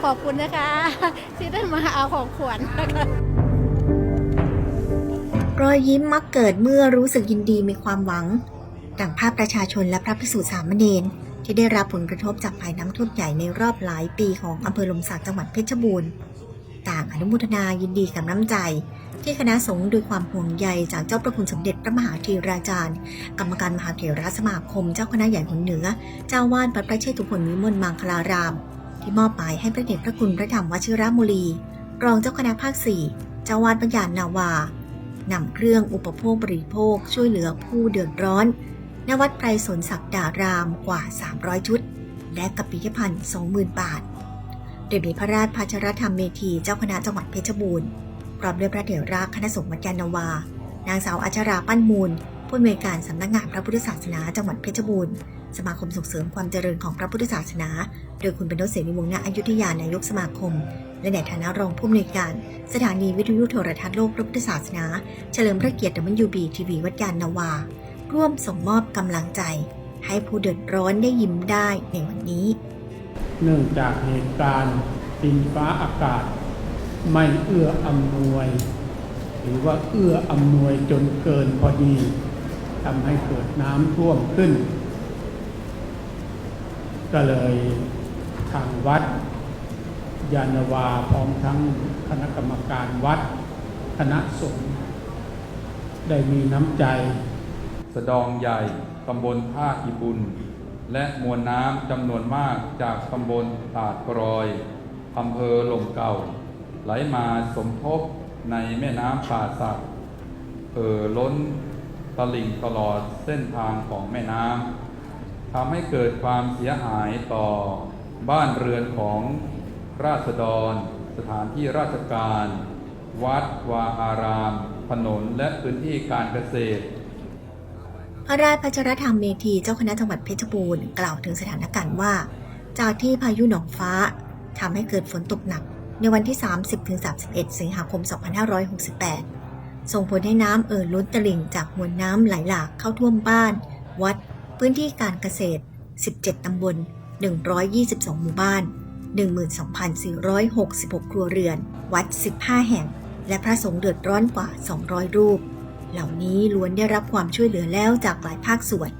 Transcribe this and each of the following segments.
ขอบคุณนะคะที่ได้มาเอาของขวัญนะคะรอยยิ้มมักเกิดเมื่อรู้สึกยินดีมีความหวังดังภาพประชาชนและพระภิกษุสามเณรที่ได้รับผลกระทบจากภัยน้ำท่วมใหญ่ในรอบหลายปีของอำเภอลมศักจังหวัดเพชรบูรณ์ต่างอนุโมทนายินดีกับน้ำใจที่คณะสงฆ์ด้วยความห่วงใยจากเจ้าพระคุณสมเด็จพระมหาธีราจารย์กรรมการมหาเถรสมาคมเจ้าคณะใหญ่หนเหนือเจ้าวาดวัดพระเชตุพนวิมลมังคลารามที่มอบหมายให้พระเดชพระคุณพระธรรมวชิรมุลีรองเจ้าคณะภาค 4เจ้าวาดวัดยานนาวานำเครื่องอุปโภคบริโภคช่วยเหลือผู้เดือดร้อนณวัดไพรสนศักดารามกว่า300ชุดและกัปปิยพันธ์ 20,000 บาทโดยมีพระราชภัชรธรรมเมธีเจ้าคณะจังหวัดเพชรบูรณ์พร้อมด้วยพระเถระคณะสงฆ์วัดยานนาวานางสาวอัชราปั้นมูลผู้อำนวยการสำนักงานพระพุทธศาสนาจังหวัดเพชรบูรณ์สมาคมส่งเสริมความเจริญของพระพุทธศาสนาโดยคุณบรรพเสรีวงศ์ณอยุธยานายกสมาคมและในฐานะรองผู้อำนวยการสถานีวิทยุโทรทัศน์โลกพระพุทธศาสนาเฉลิมพระเกียรติ WB ทีวีวัดยานนาวาร่วมส่งมอบกำลังใจให้ผู้เดือดร้อนได้ยิ้มได้ในวันนี้เนื่องจากเหตุการณ์ดินฟ้าอากาศไม่เอื้ออำนวยหรือว่าเอื้ออำนวยจนเกินพอดีทำให้เกิดน้ำท่วมขึ้นก็เลยทางวัดยานนาวาพร้อมทั้งคณะกรรมการวัดคณะสงฆ์ได้มีน้ำใจสะดองใหญ่ตำบลท่าอิบุญและมวลน้ำจำนวนมากจากตำบลตาดกรอยอำเภอหล่มเก่าไหลมาสมทบในแม่น้ำป่าสักล้นตลิ่งตลอดเส้นทางของแม่น้ำทำให้เกิดความเสียหายต่อบ้านเรือนของราษฎรสถานที่ราชการวัดวาอารามถนนและพื้นที่การเกษตรพระราชภัชรธรรมเมธีเจ้าคณะจังหวัดเพชรบูรณ์กล่าวถึงสถานการณ์ว่าจากที่พายุหนองฟ้าทำให้เกิดฝนตกหนักในวันที่ 30-31 สิงหาคม 2568 ส่งผลให้น้ำล้นตลิ่งจากมวลน้ำไหลหลากเข้าท่วมบ้านวัดพื้นที่การเกษตร 17 ตำบล 122 หมู่บ้าน 12,466 ครัวเรือนวัด 15 แห่งและพระสงฆ์เดือดร้อนกว่า 200 รูปเหล่านี้ล้วนได้รับความช่วยเหลือแล้วจากหลายภาคส่วน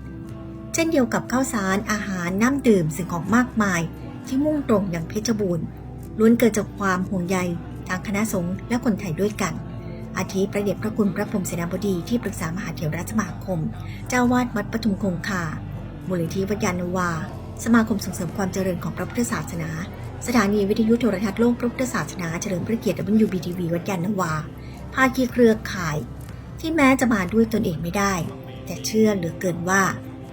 เช่นเดียวกับข้าวสารอาหารน้ำดื่มสิ่งของมากมายที่มุ่งตรงอย่างเพชรบูรณ์ล้วนเกิดจากความห่วงใยทางคณะสงฆ์และคนไทยด้วยกันอาทิพระเดชพระคุณพระพรหมเสนาบดีที่ปรึกษามหาเถรสมาคมเจ้าวาดวัดปทุมคงคามูลนิธิวัดยานนาวาสมาคมส่งเสริมความเจริญของพระพุทธศาสนาสถานีวิทยุโทรทัศน์โลกพระพุทธศาสนาเฉลิมพระเกียรติ WB ทีวีวัดยานนาวาภาคีเครือข่ายที่แม้จะมาด้วยตนเองไม่ได้แต่เชื่อเหลือเกินว่า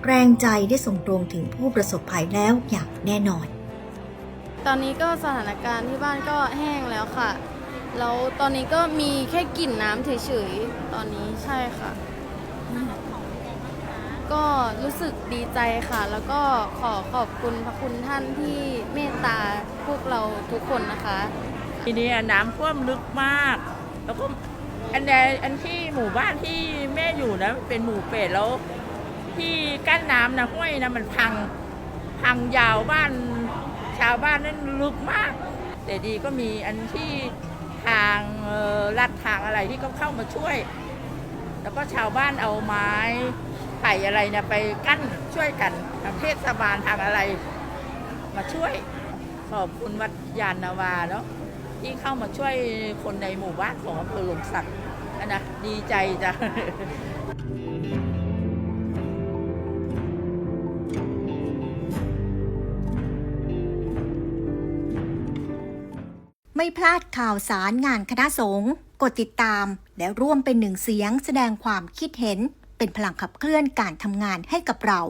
แรงใจได้ส่งตรงถึงผู้ประสบภัยแล้วอย่างแน่นอนตอนนี้ก็สถานการณ์ที่บ้านก็แห้งแล้วค่ะแล้วตอนนี้ก็มีแค่กลิ่นน้ำเฉยๆตอนนี้ใช่ค่ะก็รู้สึกดีใจค่ะแล้วก็ขอบคุณพระคุณท่านที่เมตตาพวกเราทุกคนนะคะทีนี้น้ำท่วมลึกมากแล้วก็อันที่หมู่บ้านที่แม่อยู่นะเป็นหมู่เป็ดแล้วที่กั้นน้ำนะห้วยนะมันพังยาวบ้านชาวบ้านนั้นลึกมากแต่ดีก็มีอันที่ทางลัดทางอะไรที่เขาเข้ามาช่วยแล้วก็ชาวบ้านเอาไม้ไผ่อะไรเนี่ยไปกั้นช่วยกันทางเทศบาลทางอะไรมาช่วยขอบคุณวัดยานนาวาเนาะที่เข้ามาช่วยคนในหมู่บ้านของอำเภอหลมสักนะดีใจจ้ะไม่พลาดข่าวสารงานคณะสงฆ์กดติดตามและร่วมเป็นหนึ่งเสียงแสดงความคิดเห็นเป็นพลังขับเคลื่อนการทำงานให้กับเรา